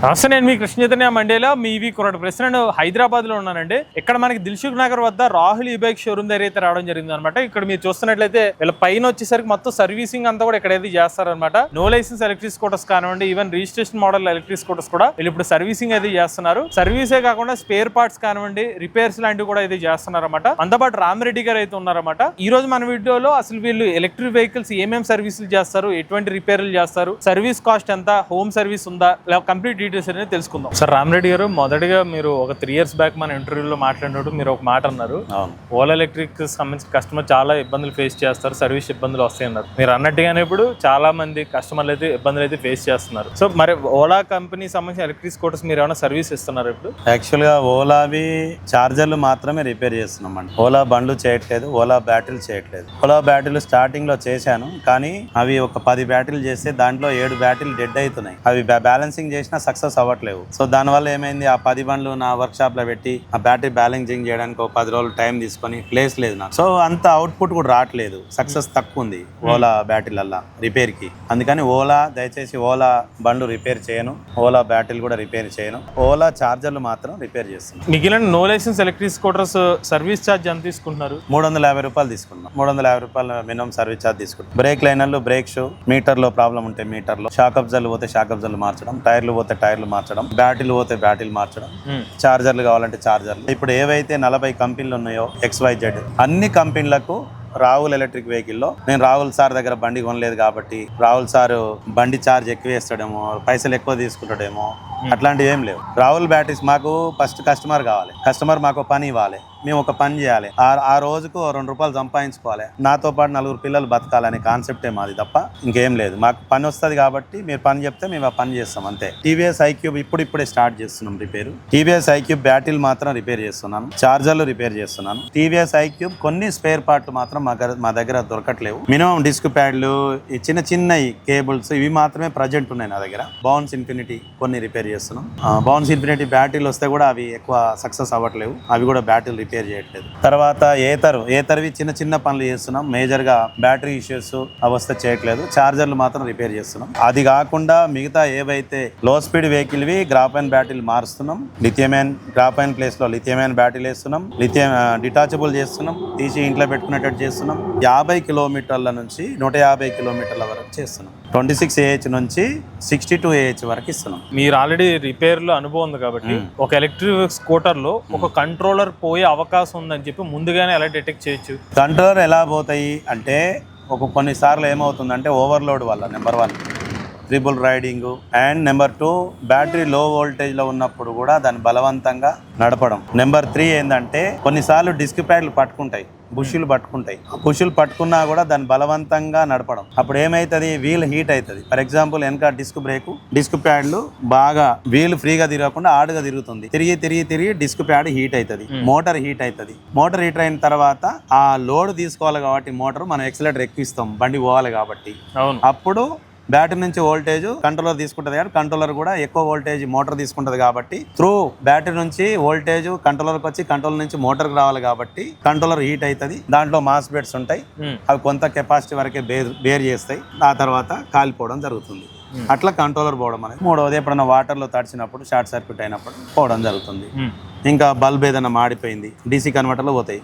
నమస్తే, నేను మీ కృష్ణ చైతన్య మండేలో మీ ఈవీ కుర్రాడు ప్రెసిడెంట్ హైదరాబాద్ లో ఉన్నానండి. ఇక్కడ మనకి దిల్సుఖ్ నగర్ వద్ద రాహుల్ ఈ బైక్ షోరూమ్ దగ్గర అయితే రావడం జరిగింది అనమాట. ఇక్కడ మీరు చూస్తున్నట్లయితే వీళ్ళ పైన వచ్చేసరికి మొత్తం సర్వీసింగ్ అంతా కూడా ఇక్కడైతే చేస్తారనమాట. నో లైసెన్స్ ఎలక్ట్రిక్ స్కూటర్స్ కానివ్వండి, even registration model electric scooters కూడా వీళ్ళు ఇప్పుడు సర్వీసింగ్ అయితే చేస్తున్నారు. సర్వీసే కాకుండా స్పేర్ పార్ట్స్ కానివ్వండి, రిపేర్స్ లాంటివి కూడా అయితే చేస్తున్నారు అనమాట. అంతపాటు రామిరెడ్డి గారు అయితే ఉన్నారన్నమాట. ఈ రోజు మన వీడియోలో అసలు వీళ్ళు ఎలక్ట్రిక్ వెహికల్స్ ఏమేమి సర్వీసులు చేస్తారు, ఎటువంటి రిపేర్లు చేస్తారు, సర్వీస్ కాస్ట్ ఎంత, హోమ్ సర్వీస్ ఉందా, కంప్లీట్ డీటెయిల్స్ అనేది తెలుసుకుందాం. సార్ రామిరెడ్డి గారు, మొదటిగా మీరు ఒక 3 years బ్యాక్ మన ఇంటర్వ్యూలో మాట్లాడినప్పుడు మీరు ఒక మాట అన్నారు, ఓలా ఎలక్ట్రిక్ సంబంధించిన కస్టమర్ చాలా ఇబ్బందులు ఫేస్ చేస్తారు, సర్వీస్ ఇబ్బందులు వస్తాయి అన్నారు. మీరు అన్నట్టుగానే ఇప్పుడు చాలా మంది కస్టమర్లు అయితే ఇబ్బందులు అయితే ఫేస్ చేస్తున్నారు. సో మరి ఓలా కంపెనీ సంబంధించిన ఎలక్ట్రిక్ స్కూటర్స్ మీరు ఏమైనా సర్వీస్ ఇస్తున్నారు ఇప్పుడు? యాక్చువల్ గా ఓలావి చార్జర్లు మాత్రమే రిపేర్ చేస్తున్నాం అండి. ఓలా బండ్లు చేయట్లేదు, ఓలా బ్యాటరీలు చేయట్లేదు. ఓలా బ్యాటరీలు స్టార్టింగ్ లో చేశాను, కానీ అవి ఒక 10 బ్యాటరీలు చేస్తే దాంట్లో 7 బ్యాటరీలు డెడ్ అవుతున్నాయి. అవి బ్యాలెన్సింగ్ చేసినా సక్సెస్ అవ్వట్లేవు. సో దానివల్ల ఏమైంది, ఆ 10 బండ్లు నా వర్క్ షాప్ లో పెట్టి ఆ బ్యాటరీ బ్యాలెన్సింగ్ చేయడానికి ఒక 10 రోజులు టైం తీసుకొని ప్లేస్ లేదు నాకు. సో అంత అవుట్పుట్ కూడా రావట్లేదు, సక్సెస్ తక్కువ ఉంది ఓలా బ్యాటరీలల్లా రిపేర్ కి. అందుకని ఓలా దయచేసి ఓలా బండ్లు రిపేర్ చేయను, ఓలా బ్యాటరీలు కూడా రిపేర్ చేయను, ఓలా చార్జర్లు మాత్రం రిపేర్ చేస్తున్నాను. మిగిలిన no licence electric scooters service charge ఎంత తీసుకుంటున్నారు? 350 రూపాయలు తీసుకున్నాం. 350 రూపాయలు మినిమం సర్వీస్ ఛార్జ్ తీసుకుంటాం. బ్రేక్ లైనర్లు, బ్రేక్ షూ, మీటర్ లో ప్రాబ్లం ఉంటే మీటర్ లో, షాక్ అబ్జర్లు పోతే షాక్ అబ్జర్లు మార్చడం, టైర్లు పోతే టైర్లు మార్చడం, బ్యాటరీలు పోతే బ్యాటరీలు మార్చడం, చార్జర్లు కావాలంటే చార్జర్లు. ఇప్పుడు ఏవైతే 40 కంపెనీలు ఉన్నాయో XYZ అన్ని కంపెనీలకు రాహుల్ ఎలక్ట్రిక్ వెహికల్లో నేను రాహుల్ సార్ దగ్గర బండి కొనలేదు కాబట్టి రాహుల్ సార్ బండి ఛార్జ్ ఎక్కువ వేస్తాడేమో, పైసలు ఎక్కువ తీసుకుంటాడేమో, అట్లాంటివి ఏం లేవు. రాహుల్ బ్యాటరీస్ మాకు ఫస్ట్ కస్టమర్ కావాలి, కస్టమర్ మాకు పని ఇవ్వాలి, మేము ఒక పని చేయాలి, ఆ రోజుకు 2 రూపాయలు సంపాదించుకోవాలి, నాతో పాటు 4 పిల్లలు బతకాలనే కాన్సెప్టే మాది తప్ప ఇంకేం లేదు. మాకు పని వస్తుంది కాబట్టి మీరు పని చెప్తే మేము ఆ పని చేస్తాం అంతే. టీవీఎస్ ఐక్యూబ్ ఇప్పుడిప్పుడే స్టార్ట్ చేస్తున్నాం రిపేరు. టీవీఎస్ ఐక్యూబ్ బ్యాటరీలు మాత్రం రిపేర్ చేస్తున్నాను, చార్జర్లు రిపేర్ చేస్తున్నాను. టీవీఎస్ ఐక్యూబ్ కొన్ని స్పేర్ పార్ట్లు మాత్రం మా దగ్గర దొరకట్లేవు. మినిమం డిస్క్ ప్యాడ్లు, ఈ చిన్న కేబుల్స్, ఇవి మాత్రమే ప్రజెంట్ ఉన్నాయి నా దగ్గర. బౌన్స్ ఇన్ఫినిటీ కొన్ని రిపేర్ చేస్తున్నాం. బౌన్స్ ఇన్ఫినిటీ బ్యాటరీలు వస్తే కూడా అవి ఎక్కువ సక్సెస్ అవ్వట్లేవు, అవి కూడా బ్యాటరీలు రిపేర్ చేయట్లేదు. తర్వాత ఏతర్వి చిన్న పనులు చేస్తున్నాం. మేజర్ గా బ్యాటరీ ఇష్యూస్ అవస్థ చేయట్లేదు, చార్జర్లు మాత్రం రిపేర్ చేస్తున్నాం. అది కాకుండా మిగతా ఏవైతే లో స్పీడ్ వెహికల్ వి గ్రాఫైన్ బ్యాటరీలు మారుస్తున్నాం. లిథియం గ్రాఫైన్ ప్లేస్ లో లిథియం బ్యాటరీలు వేస్తున్నాం, లిథియం డిటాచబుల్ చేస్తున్నాం, తీసి ఇంట్లో పెట్టుకునేటట్టు చేస్తున్నాం. 50 కిలోమీటర్ల నుంచి 150 కిలోమీటర్ల వరకు చేస్తున్నాం. 26 AH నుంచి 62 AH వరకు ఇస్తున్నాం. మీరు ఆల్రెడీ రిపేర్ లో అనుభవం ఉంది కాబట్టి ఒక ఎలక్ట్రిక్ స్కూటర్ లో ఒక కంట్రోలర్ పోయే అవకాశం ఉందని చెప్పి ముందుగానే ఎలా డిటెక్ట్ చేయొచ్చు? కంట్రోలర్ ఎలా పోతాయి అంటే, కొన్నిసార్లు ఏమవుతుందంటే ఓవర్లోడ్ వల్ల number 1 triple riding, and number 2 battery లో వోల్టేజ్ లో ఉన్నప్పుడు కూడా దాన్ని బలవంతంగా నడపడం. నెంబర్ 3 ఏంటంటే కొన్నిసార్లు డిస్క్ ప్యాడ్లు పట్టుకుంటాయి, బుషులు పట్టుకుంటాయి, బుషులు పట్టుకున్నా కూడా దాన్ని బలవంతంగా నడపడం. అప్పుడు ఏమైతుంది, వీల్ హీట్ అవుతుంది. ఫర్ ఎగ్జాంపుల్ వెనక డిస్క్ ప్యాడ్లు బాగా వీల్ ఫ్రీగా తిరగకుండా ఆడుగా తిరుగుతుంది, తిరిగి డిస్క్ ప్యాడ్ హీట్ అవుతుంది, మోటార్ హీట్ అవుతుంది. మోటార్ హీట్ అయిన తర్వాత ఆ లోడ్ తీసుకోవాలి కాబట్టి మోటార్ మనం ఎక్సలేటర్ ఎక్కిస్తాం, బండి పోవాలి కాబట్టి. అప్పుడు బ్యాటరీ నుంచి వోల్టేజ్ కంట్రోలర్ తీసుకుంటది కాబట్టి కంట్రోలర్ కూడా ఎక్కువ వోల్టేజ్ మోటార్ తీసుకుంటది కాబట్టి త్రూ బ్యాటరీ నుంచి వోల్టేజ్ కంట్రోలర్కి వచ్చి కంట్రోలర్ నుంచి మోటార్కి రావాలి కాబట్టి కంట్రోలర్ హీట్ అవుతుంది. దాంట్లో మాస్ బెడ్స్ ఉంటాయి, అవి కొంత కెపాసిటీ వరకే బేర్ చేస్తాయి, ఆ తర్వాత కాలిపోవడం జరుగుతుంది. అట్లా కంట్రోలర్ పోవడం అనేది. 3వది ఎప్పుడైనా వాటర్ లో తడిచినప్పుడు షార్ట్ సర్క్యూట్ అయినప్పుడు పోవడం జరుగుతుంది. ఇంకా బల్బ్ ఏదైనా మాడిపోయింది, DC కన్వర్టర్లో పోతాయి.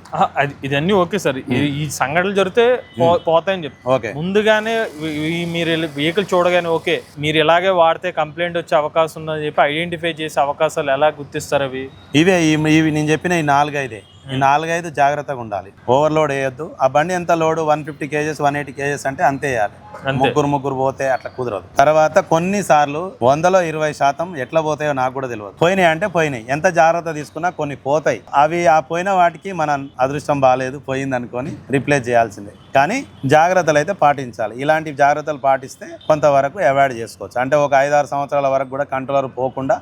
ఇదన్నీ ఓకే సార్, ఈ సంఘటనలు జరిగితే పోతాయని చెప్పి ముందుగానే మీరు వెహికల్ చూడగానే ఓకే మీరు ఇలాగే వాడితే కంప్లైంట్ వచ్చే అవకాశం ఉందని చెప్పి ఐడెంటిఫై చేసే అవకాశాలు ఎలా గుర్తిస్తారు? ఇవి నేను చెప్పిన ఈ 4-5 జాగ్రత్తగా ఉండాలి. ఓవర్లోడ్ వేయొద్దు. ఆ బండి ఎంత లోడ్ 150 kgs 180 kgs అంటే అంతే వేయాలి. ముగ్గురు పోతే అట్లా కుదరదు. తర్వాత కొన్నిసార్లు 100లో 20% ఎట్లా పోతాయో నాకు కూడా తెలియదు. పోయినాయి అంటే పోయినాయి, ఎంత జాగ్రత్త తీసుకున్నా కొన్ని పోతాయి. అవి ఆ పోయిన వాటికి మన అదృష్టం బాగాలేదు, పోయింది అనుకొని రీప్లేస్ చేయాల్సిందే. కానీ జాగ్రత్తలు అయితే పాటించాలి. ఇలాంటి జాగ్రత్తలు పాటిస్తే కొంతవరకు అవాయిడ్ చేసుకోవచ్చు. అంటే ఒక 5-6 సంవత్సరాల వరకు కూడా కంట్రోలర్ పోకుండా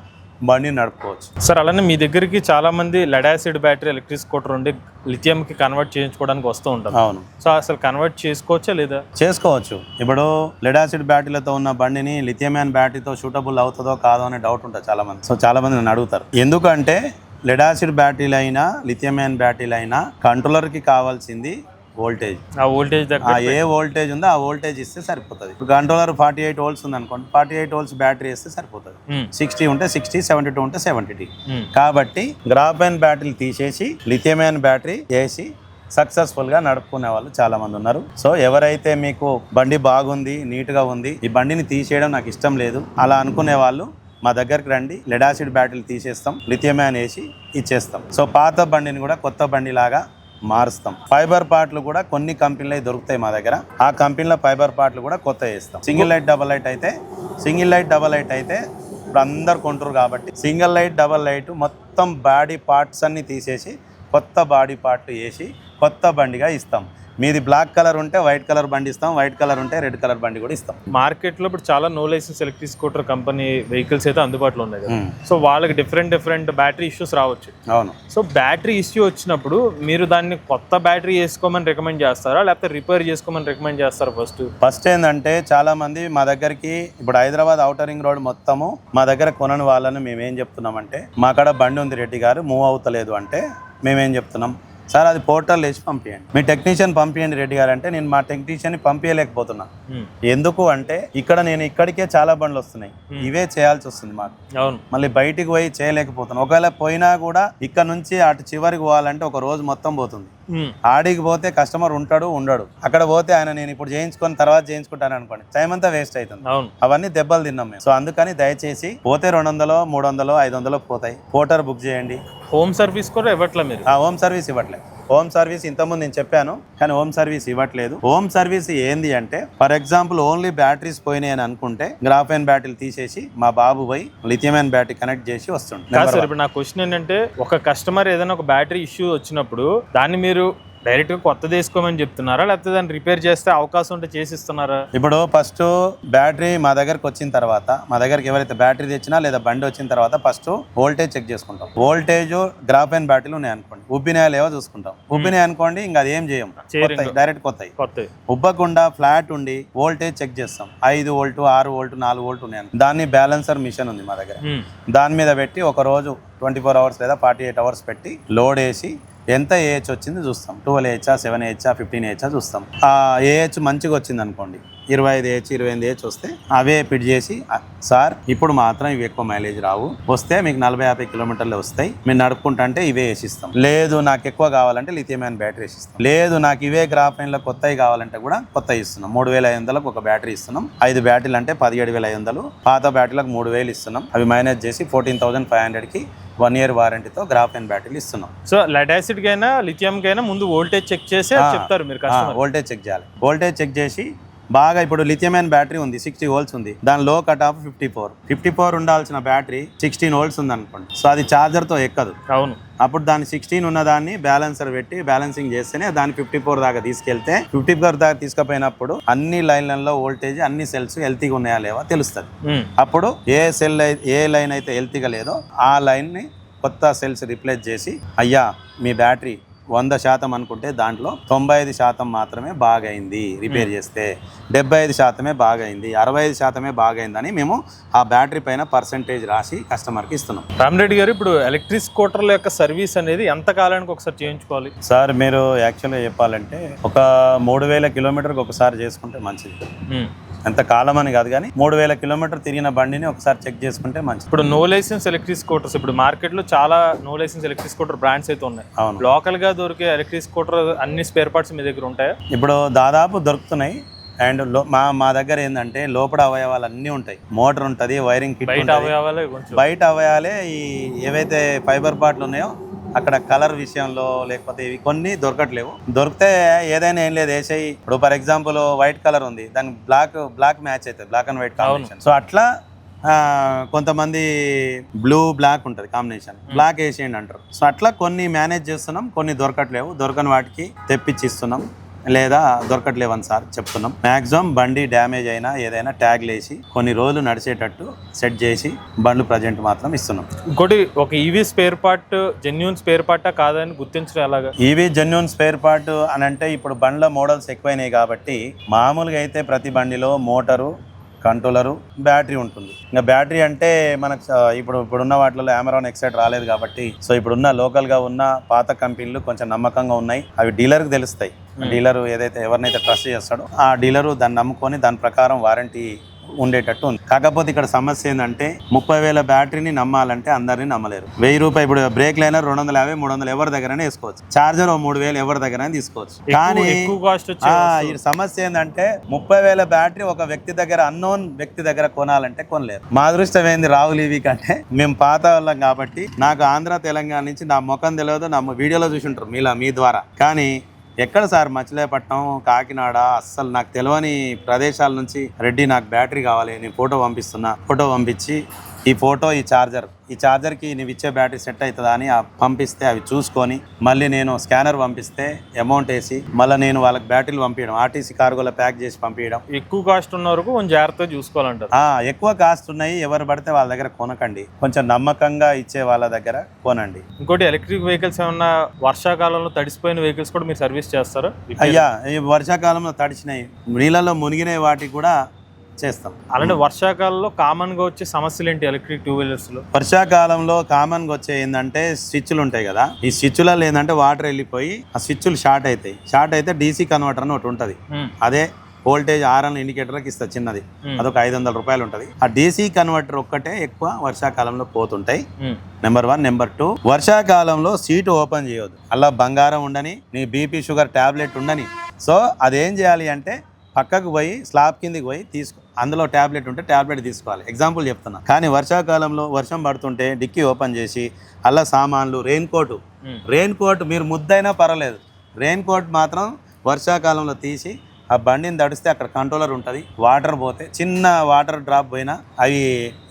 బండి నడుపుకోవచ్చు. సార్ అలానే మీ దగ్గరికి చాలా మంది lead acid battery electric scooter ఉండి లిథియంకి కన్వర్ట్ చేయించుకోవడానికి వస్తూ ఉంటారు. అవును. సో అసలు కన్వర్ట్ చేసుకోవచ్చా లేదా? చేసుకోవచ్చు. ఇప్పుడు లెడ్ యాసిడ్ బ్యాటరీలతో ఉన్న బండిని లిథియం అయాన్ బ్యాటరీతో షూటబుల్ అవుతుందో కాదో అనే డౌట్ ఉంటుంది చాలా మంది. సో చాలా మంది నన్ను అడుగుతారు. ఎందుకంటే లెడ్ యాసిడ్ బ్యాటరీలు అయినా లిథియం అయాన్ బ్యాటరీలు అయినా కంట్రోలర్కి కావాల్సింది వోల్టేజ్. ఆ వోల్టేజ్ దగ్గర ఏ వోల్టేజ్ ఉందో ఆ వోల్టేజ్ ఇస్తే సరిపోతుంది. ఇప్పుడు కంట్రోలర్ 48 వోల్ట్స్ ఉంది అనుకోండి, 48 వోల్ట్స్ బ్యాటరీ ఇస్తే సరిపోతుంది. 60 ఉంటే 60, 72 ఉంటే 70. కాబట్టి గ్రాఫైన్ బ్యాటరీలు తీసేసి లిథియం అయాన్ బ్యాటరీ వేసి సక్సెస్ఫుల్గా నడుపుకునే వాళ్ళు చాలా మంది ఉన్నారు. సో ఎవరైతే మీకు బండి బాగుంది, నీట్గా ఉంది, ఈ బండిని తీసేయడం నాకు ఇష్టం లేదు అలా అనుకునే వాళ్ళు మా దగ్గరికి రండి. లెడ్ యాసిడ్ బ్యాటరీలు తీసేస్తాం, లిథియం అయాన్ వేసి ఇచ్చేస్తాం. సో పాత బండిని కూడా కొత్త బండి లాగా మారుస్తాం. ఫైబర్ పార్ట్లు కూడా కొన్ని కంపెనీలు దొరుకుతాయి మా దగ్గర. ఆ కంపెనీలో ఫైబర్ పార్ట్లు కూడా కొత్త వేస్తాం. సింగిల్ లైట్ డబల్ లైట్ అయితే ఇప్పుడు అందరు కొంటారు కాబట్టి సింగిల్ లైట్ డబల్ లైట్ మొత్తం బాడీ పార్ట్స్ అన్ని తీసేసి కొత్త బాడీ పార్ట్ వేసి కొత్త బండిగా ఇస్తాం. మీది బ్లాక్ కలర్ ఉంటే వైట్ కలర్ బండి ఇస్తాం, వైట్ కలర్ ఉంటే రెడ్ కలర్ బండి కూడా ఇస్తాం. మార్కెట్లో ఇప్పుడు చాలా no licence electric scooter company vehicles అయితే అందుబాటులో ఉన్నాయి కదా. సో వాళ్ళకి డిఫరెంట్ బ్యాటరీ ఇష్యూస్ రావచ్చు. అవును. సో బ్యాటరీ ఇష్యూ వచ్చినప్పుడు మీరు దాన్ని కొత్త బ్యాటరీ వేసుకోమని రికమెండ్ చేస్తారా, లేకపోతే రిపేర్ చేసుకోమని రికమెండ్ చేస్తారా? ఫస్ట్ ఏంటంటే చాలా మంది మా దగ్గరికి ఇప్పుడు హైదరాబాద్ ఔటర్ రింగ్ రోడ్ మొత్తము మా దగ్గర కొనని వాళ్ళని మేమేం చెప్తున్నామంటే, మా కాడ బండి ఉంది రెడ్డి గారు, మూవ్ అవుతలేదు అంటే మేమేం చెప్తున్నాం, సార్ అది పోర్టల్ వేసి పంపించండి, మీ టెక్నీషియన్ పంపించండి రెడ్డి గారు అంటే నేను మా టెక్నీషియన్ పంపించలేకపోతున్నా. ఎందుకు అంటే ఇక్కడ నేను ఇక్కడికే చాలా బండ్లు వస్తున్నాయి, ఇవే చేయాల్సి వస్తుంది మాకు. మళ్ళీ బయటికి పోయి చేయలేకపోతున్నాం. ఒకవేళ పోయినా కూడా ఇక్కడ నుంచి అటు చివరికి పోవాలంటే ఒక రోజు మొత్తం పోతుంది. ఆడికి పోతే కస్టమర్ ఉంటాడు ఉండడు, అక్కడ పోతే ఆయన నేను ఇప్పుడు చేయించుకొని తర్వాత చేయించుకుంటాను అనుకోండి, టైం అంతా వేస్ట్ అవుతుంది. అవన్నీ దెబ్బలు తిన్నాం మేము. సో అందుకని దయచేసి పోతే 200, 300, 500 పోతాయి. పోర్టర్ బుక్ చేయండి. హోమ్ సర్వీస్ కూడా ఇవ్వట్లేదు మీరు? హోమ్ సర్వీస్ ఇవ్వట్లేదు. హోమ్ సర్వీస్ ఇంతకుముందు నేను చెప్పాను, కానీ హోమ్ సర్వీస్ ఇవ్వట్లేదు. హోమ్ సర్వీస్ ఏంది అంటే, ఫర్ ఎగ్జాంపుల్ ఓన్లీ బ్యాటరీస్ పోయినాయి అని అనుకుంటే గ్రాఫైన్ బ్యాటరీలు తీసేసి మా బాబు పోయి లిథియం అయాన్ బ్యాటరీ కనెక్ట్ చేసి వస్తుంది. ఇప్పుడు నా క్వశ్చన్ ఏంటంటే, ఒక కస్టమర్ ఏదైనా ఒక బ్యాటరీ ఇష్యూ వచ్చినప్పుడు దాన్ని మీరు డైరెక్ట్గా కొత్తది వేసుకోమని చెప్తున్నారా, లేకపోతే దాన్ని రిపేర్ చేస్తే అవకాశం ఉంటే చేసిస్తున్నారా? ఇప్పుడు ఫస్ట్ బ్యాటరీ మా దగ్గరకు వచ్చిన తర్వాత, మా దగ్గరికి ఎవరైతే బ్యాటరీ తెచ్చినా లేదా బండి వచ్చిన తర్వాత ఫస్ట్ వోల్టేజ్ చెక్ చేసుకుంటాం. వోల్టేజ్ గ్రాఫైన్ బ్యాటరీలు ఉన్నాయి అనుకోండి, ఉబ్బినాయా లేవో చూసుకుంటాం. ఉబ్బినాయి అనుకోండి ఇంకా అది ఏం చేయం, డైరెక్ట్ కొత్త. ఉబ్బకుండా ఫ్లాట్ ఉండి వోల్టేజ్ చెక్ చేస్తాం. 5 వోల్ట్, 6 వోల్ట్, 4 వోల్ట్ ఉన్నాయి. దాన్ని బ్యాలెన్సర్ మిషన్ ఉంది మా దగ్గర, దాని మీద పెట్టి ఒక రోజు 24 అవర్స్ లేదా 48 అవర్స్ పెట్టి లోడ్ వేసి ఎంత ఏహెచ్ వచ్చింది చూస్తాం. 12 AH, 7 AH, 15 AH చూస్తాం. ఆ ఏహెచ్ మంచిగా వచ్చింది అనుకోండి, 25 AH, 28 AH వస్తే అవే ఫిట్ చేసి, సార్ ఇప్పుడు మాత్రం ఇవి ఎక్కువ మైలేజ్ రావు, వస్తే మీకు 40-50 కిలోమీటర్లు వస్తాయి, మీరు నడుపుకుంటా అంటే ఇవే వేసిస్తాం. లేదు నాకు ఎక్కువ కావాలంటే లిథియం అయాన్ బ్యాటరీ వేసిస్తాం. లేదు నాకు ఇవే గ్రాఫైన్లో కొత్తవి కావాలంటే కూడా కొత్త ఇస్తున్నాం. 3500లకు ఒక బ్యాటరీ ఇస్తున్నాం. 5 బ్యాటరీలు అంటే 17,500. పాత బ్యాటరీలకు 3000 ఇస్తున్నాం. అవి మైనస్ చేసి 14,500కి 1 year వారంటీతో గ్రాఫైన్ బ్యాటరీలు ఇస్తున్నాం. సో లెడ్ యాసిడ్ కైనా లిథియం కైనా ముందు వోల్టేజ్ చెక్ చేసి చెప్తారు మీరు? వోల్టేజ్ చెక్ చేయాలి. వోల్టేజ్ చెక్ చేసి బాగా, ఇప్పుడు లిథియం అయాన్ బ్యాటరీ ఉంది 60 volts ఉంది, దాని లో కట్ ఆఫ్ 54 ఉండాల్సిన బ్యాటరీ 16 volts ఉంది అనుకోండి. సో అది ఛార్జర్తో ఎక్కదు. అవును. అప్పుడు దాన్ని 16 ఉన్న దాన్ని బ్యాలెన్సర్ పెట్టి బ్యాలెన్సింగ్ చేస్తేనే దాన్ని 54 దాకా తీసుకెళ్తే, 54 దాకా తీసుకుపోయినప్పుడు అన్ని లైన్లలో వోల్టేజ్, అన్ని సెల్స్ హెల్తీగా ఉన్నాయా లేవా తెలుస్తుంది. అప్పుడు ఏ లైన్ అయితే హెల్తీగా లేదో ఆ లైన్ని కొత్త సెల్స్ రిప్లేస్ చేసి, అయ్యా మీ బ్యాటరీ 100% అనుకుంటే దాంట్లో 95% మాత్రమే బాగైంది, రిపేర్ చేస్తే 75% బాగైంది, 65% బాగైందని మేము ఆ బ్యాటరీ పైన పర్సెంటేజ్ రాసి కస్టమర్కి ఇస్తున్నాం. రామిరెడ్డి గారు, ఇప్పుడు ఎలక్ట్రిక్ స్కూటర్ల యొక్క సర్వీస్ అనేది ఎంత కాలానికి ఒకసారి చేయించుకోవాలి? సార్ మీరు యాక్చువల్గా చెప్పాలంటే ఒక 3000 కిలోమీటర్కి ఒకసారి చేసుకుంటే మంచిది. ఎంత కాలం అని కాదు కానీ 3000 కిలోమీటర్ తిరిగిన బండిని ఒకసారి చెక్ చేసుకుంటే మంచిది. ఇప్పుడు నో లైసెన్స్ ఎలక్ట్రిక్ స్కూటర్స్, ఇప్పుడు మార్కెట్లో చాలా no licence electric scooter brands అయితే ఉన్నాయి. అవును. లోకల్ గా దొరికే ఎలక్ట్రిక్ స్కూటర్ అన్ని స్పేర్ పార్ట్స్ మీ దగ్గర ఉంటాయా? ఇప్పుడు దాదాపు దొరుకుతున్నాయి. అండ్ మా దగ్గర ఏంటంటే లోపల అవయవాలు అన్నీ ఉంటాయి. మోటార్ ఉంటుంది, వైరింగ్ కిట్, బయట అవయవాలే ఈ ఏవైతే ఫైబర్ పార్ట్లు ఉన్నాయో అక్కడ కలర్ విషయంలో లేకపోతే ఇవి కొన్ని దొరకట్లేవు. దొరికితే ఏదైనా ఏం లేదు వేసేయి. ఇప్పుడు ఫర్ ఎగ్జాంపుల్ వైట్ కలర్ ఉంది, దానికి బ్లాక్ మ్యాచ్ అవుతుంది, black and white combination. So అట్లా కొంతమంది బ్లాక్ ఉంటుంది కాంబినేషన్, బ్లాక్ వేసేయండి అంటారు. సో అట్లా కొన్ని మేనేజ్ చేస్తున్నాం, కొన్ని దొరకట్లేవు. దొరకని వాటికి తెప్పించి ఇస్తున్నాం, లేదా దొరకట్లేవని సార్ చెప్తున్నాం. మ్యాక్సిమం బండి డ్యామేజ్ అయినా ఏదైనా ట్యాగ్లు వేసి కొన్ని రోజులు నడిచేటట్టు సెట్ చేసి బండ్లు ప్రజెంట్ మాత్రం ఇస్తున్నాం. ఇంకోటి, ఒక EV spare part genuine spare పార్టా కాదని గుర్తించడం ఎలాగా? ఈవీ జెన్యూన్ స్పేర్ పార్ట్ అని అంటే ఇప్పుడు బండ్ల మోడల్స్ ఎక్కువైనాయి కాబట్టి మామూలుగా అయితే ప్రతి బండిలో మోటారు కంట్రోలరు, బ్యాటరీ ఉంటుంది. ఇంకా బ్యాటరీ అంటే మనకు ఇప్పుడున్న వాటిలో అమెరాన్ ఎక్సైట్ రాలేదు కాబట్టి, సో ఇప్పుడున్న లోకల్గా ఉన్న పాత కంపెనీలు కొంచెం నమ్మకంగా ఉన్నాయి. అవి డీలర్కి తెలుస్తాయి. డీలర్ ఏదైతే ఎవరినైతే ట్రస్ట్ చేస్తాడో ఆ డీలరు దాన్ని నమ్ముకొని దాని ప్రకారం వారంటీ ఉండేటట్టు ఉంది. కాకపోతే ఇక్కడ సమస్య ఏంటంటే 30,000 బ్యాటరీని నమ్మాలంటే అందరినీ నమ్మలేరు. 1000 రూపాయలు ఇప్పుడు బ్రేక్ లైనర్ 250, 300 ఎవరి దగ్గరనే వేసుకోవచ్చు. చార్జర్ 3,000 ఎవరి దగ్గర తీసుకోవచ్చు. కానీ ఈ సమస్య ఏంటంటే 30,000 బ్యాటరీ ఒక వ్యక్తి దగ్గర, అన్నోన్ వ్యక్తి దగ్గర కొనాలంటే కొనలేరు. మా అదృష్టం ఏంది రాహుల్ ఈవీ కంటే మేము పాత వాళ్ళం కాబట్టి నాకు ఆంధ్ర తెలంగాణ నుంచి నా ముఖం తెలియదు, నా వీడియోలో చూసి ఉంటారు మీ ద్వారా. కానీ ఎక్కడ సార్ మచిలీపట్నం, కాకినాడ, అస్సలు నాకు తెలియని ప్రదేశాల నుంచి రెడ్డి నాకు బ్యాటరీ కావాలి, నేను ఫోటో పంపిస్తున్నా, ఫోటో పంపించి ఈ ఫోటో, ఈ ఛార్జర్కి నువ్వు ఇచ్చే బ్యాటరీ సెట్ అవుతుందా అని పంపిస్తే అవి చూసుకొని మళ్ళీ నేను స్కానర్ పంపిస్తే అమౌంట్ వేసి మళ్ళీ నేను వాళ్ళకి బ్యాటరీలు పంపించడం, ఆర్టీసీ కార్గోలో ప్యాక్ చేసి పంపించడం. ఎక్కువ కాస్ట్ ఉన్న వరకు కొంచెం జాగ్రత్తగా చూసుకోవాలంటారు. ఎక్కువ కాస్ట్ ఉన్నాయి ఎవరు పడితే వాళ్ళ దగ్గర కొనకండి, కొంచెం నమ్మకంగా ఇచ్చే వాళ్ళ దగ్గర కొనండి. ఇంకోటి ఎలక్ట్రిక్ వెహికల్స్ ఏమన్నా వర్షాకాలంలో తడిసిపోయిన వెహికల్స్ కూడా మీరు సర్వీస్ చేస్తారు? అయ్యా, ఈ వర్షాకాలంలో తడిచినాయి, నీళ్ళలో మునిగిన వాటికి కూడా చేస్తాం. అలానే వర్షాకాలంలో కామన్ గా వచ్చే సమస్యలు ఏంటి ఎలక్ట్రిక్ 2 వీలర్స్ లో? వర్షాకాలంలో కామన్ గా వచ్చే ఏంటంటే స్విచ్లు ఉంటాయి కదా, ఈ స్విచ్లలో ఏంటంటే వాటర్ వెళ్ళిపోయి ఆ స్విచ్లు షార్ట్ అవుతాయి. షార్ట్ అయితే డీసీ కన్వర్టర్ అని ఒకటి ఉంటుంది, అదే వోల్టేజ్ ఆర్ఎన్ ఇండికేటర్కి ఇస్తుంది చిన్నది, అదొక 500 రూపాయలు ఉంటుంది. ఆ డీసీ కన్వర్టర్ ఒక్కటే ఎక్కువ వర్షాకాలంలో పోతుంటాయి. నెంబర్ 1. నెంబర్ 2, వర్షాకాలంలో సీటు ఓపెన్ చేయొద్దు. అలా బంగారం ఉండని, నీ బీపీ షుగర్ టాబ్లెట్ ఉండని. సో అదేం చేయాలి అంటే పక్కకు పోయి స్లాబ్ కిందికి పోయి అందులో ట్యాబ్లెట్ ఉంటే ట్యాబ్లెట్ తీసుకోవాలి. ఎగ్జాంపుల్ చెప్తున్నా. కానీ వర్షాకాలంలో వర్షం పడుతుంటే డిక్కీ ఓపెన్ చేసి అలా సామాన్లు, రెయిన్ కోట్ మీరు ముద్దైనా పర్వాలేదు, రెయిన్ కోట్ మాత్రం వర్షాకాలంలో తీసి ఆ బండిని తడిస్తే అక్కడ కంట్రోలర్ ఉంటుంది. వాటర్ పోతే చిన్న వాటర్ డ్రాప్ పోయినా అవి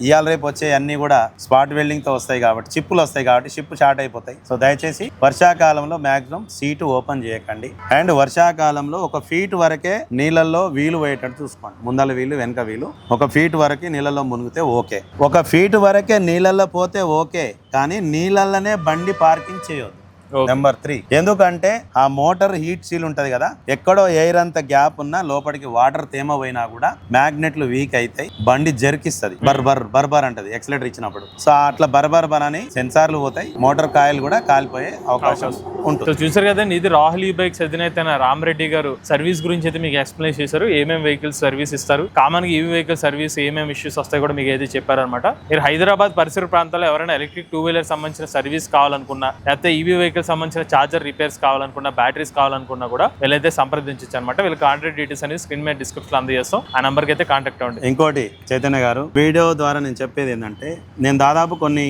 ఇవాళ రేపు వచ్చే అన్నీ కూడా స్పాట్ వెల్డింగ్తో వస్తాయి కాబట్టి, చిప్పులు వస్తాయి కాబట్టి షిప్ షార్ట్ అయిపోతాయి. సో దయచేసి వర్షాకాలంలో మ్యాక్సిమం సీటు ఓపెన్ చేయకండి. అండ్ వర్షాకాలంలో 1 ఫీట్ వరకే నీళ్ళల్లో వీలు పోయేటట్టు చూసుకోండి. ముందల వీలు, వెనక వీలు 1 ఫీట్ వరకే నీళ్ళలో మునిగితే ఓకే. 1 ఫీట్ వరకే నీళ్ళల్లో పోతే ఓకే, కానీ నీళ్ళల్లోనే బండి పార్కింగ్ చేయొద్దు. నెంబర్ 3, ఎందుకంటే ఆ మోటార్ హీట్ సీల్ ఉంటది కదా, ఎక్కడో ఎయిర్ అంత గ్యాప్ ఉన్నా లోపలికి వాటర్ తేమ పోయినా కూడా మ్యాగ్నెట్లు వీక్ అవుతాయి, బండి జర్కిస్తుంది, బర్బర్ అంటది ఎక్సలేటర్ ఇచ్చినప్పుడు. సో అట్లా బర్బర్ అని సెన్సార్లు పోతాయి, మోటార్ కాయలు కూడా కాలిపోయే అవకాశం ఉంటుంది. చూసారు కదండి, ఇది రాహుల్ ఈ బైక్స్ అధినేత రామరెడ్డి గారు సర్వీస్ గురించి అయితే మీకు ఎక్స్ప్లెయిన్ చేశారు. ఏమేమి వెహికల్స్ సర్వీస్ ఇస్తారు, కామన్ గా ఈవీ వెహికల్ సర్వీస్ ఏమేమి ఇష్యూస్ వస్తాయి కూడా మీకు అయితే చెప్పారనమాట. మీరు హైదరాబాద్ పరిసర ప్రాంతాల్లో ఎవరైనా ఎలక్ట్రిక్ 2 వీలర్ సంబంధించిన సర్వీస్ కావాలనుకున్నా, లేకపోతే ఈవీ వెహికల్ సంబంధించిన చార్జర్ రిపేర్స్ కావాలనుకున్నా, బ్యాటరీస్ కావాలనుకున్నా కూడా వీళ్ళైతే సంప్రదించచ్చు అనమాట. వీళ్ళ కాంటాక్ట్ డీటెయిల్స్ అనేది స్క్రీన్ మీద డిస్క్రిప్షన్ అందజేస్తాం, ఆ నంబర్ కి అయితే కాంటాక్ట్ అవ్వండి. ఇంకోటి చైతన్య గారు, వీడియో ద్వారా నేను చెప్పేది ఏంటంటే, నేను దాదాపు కొన్ని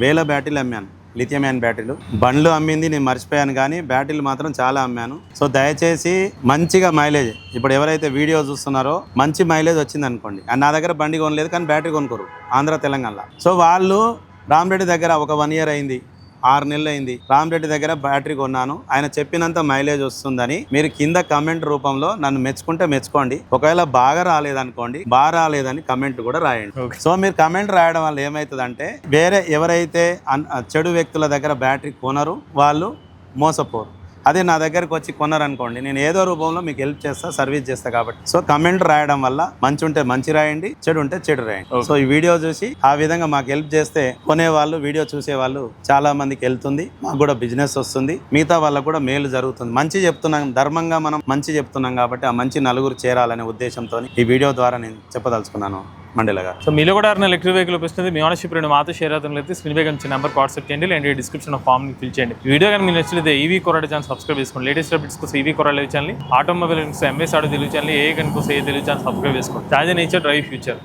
వేల బ్యాటరీలు అమ్మాను, లిథియం అయాన్ బ్యాటరీలు. బండ్లు అమ్మింది నేను మర్చిపోయాను, కానీ బ్యాటరీలు మాత్రం చాలా అమ్మాను. సో దయచేసి మంచిగా మైలేజ్, ఇప్పుడు ఎవరైతే వీడియో చూస్తున్నారో మంచి మైలేజ్ వచ్చింది అనుకోండి, నా దగ్గర బండి కొనలేదు కానీ బ్యాటరీ కొనుక్కోరు ఆంధ్ర తెలంగాణలో. సో వాళ్ళు రామరెడ్డి దగ్గర ఒక 1 year అయింది, 6 నెలలు అయింది, రామరెడ్డి దగ్గర బ్యాటరీ కొన్నాను, ఆయన చెప్పినంత మైలేజ్ వస్తుందని మీరు కింద కమెంట్ రూపంలో నన్ను మెచ్చుకుంటే మెచ్చుకోండి. ఒకవేళ బాగా రాలేదనుకోండి, బాగా రాలేదని కమెంట్ కూడా రాయండి. సో మీరు కమెంట్ రాయడం వల్ల ఏమవుతుందంటే, వేరే ఎవరైతే చెడు వ్యక్తుల దగ్గర బ్యాటరీ కొనరు వాళ్ళు మోసపోరు. అదే నా దగ్గరకు వచ్చి కొన్నారనుకోండి, నేను ఏదో రూపంలో మీకు హెల్ప్ చేస్తా, సర్వీస్ చేస్తా. కాబట్టి సో కమెంట్ రాయడం వల్ల మంచి ఉంటే మంచి రాయండి, చెడు ఉంటే చెడు రాయండి. సో ఈ వీడియో చూసి ఆ విధంగా మాకు హెల్ప్ చేస్తే కొనేవాళ్ళు, వీడియో చూసే వాళ్ళు చాలా మందికి వెళ్తుంది, మాకు కూడా బిజినెస్ వస్తుంది, మిగతా వాళ్ళకు కూడా మేలు జరుగుతుంది. మంచి చెప్తున్నాం, ధర్మంగా మనం మంచి చెప్తున్నాం కాబట్టి ఆ మంచి నలుగురు చేరాలనే ఉద్దేశంతో ఈ వీడియో ద్వారా నేను చెప్పదలుచుకున్నాను మండల గారు. సో మీలో కూడా ఎవరైనా ఎలక్ట్రిక్ వెహికల్ ఉపయోగిస్తుంది, మీ ఓనర్షిప్ రెండు మాతో షేర్ అవుతున్నట్లయితే స్క్రీన్ పై నుంచి నెంబర్ వాట్సాప్ చేయండి, లేదంటే డిస్క్రిప్షన్ ఫామ్ ఫిల్ చేయండి. ఈ వీడియో కానీ మీరు నచ్చితే ఈవీ కొరాడ్ ఛానల్ సబ్స్క్రైబ్ చేసుకోండి. లేటెస్ట్ అప్డేట్స్ కోసం ఈవీ కొరాడ్ channel, automobile MS auto Telugu channel, ఏ కనుక తెలుగు ఛానల్ సబ్స్క్రైబ్ చేసుకోండి. Charge nature drive future.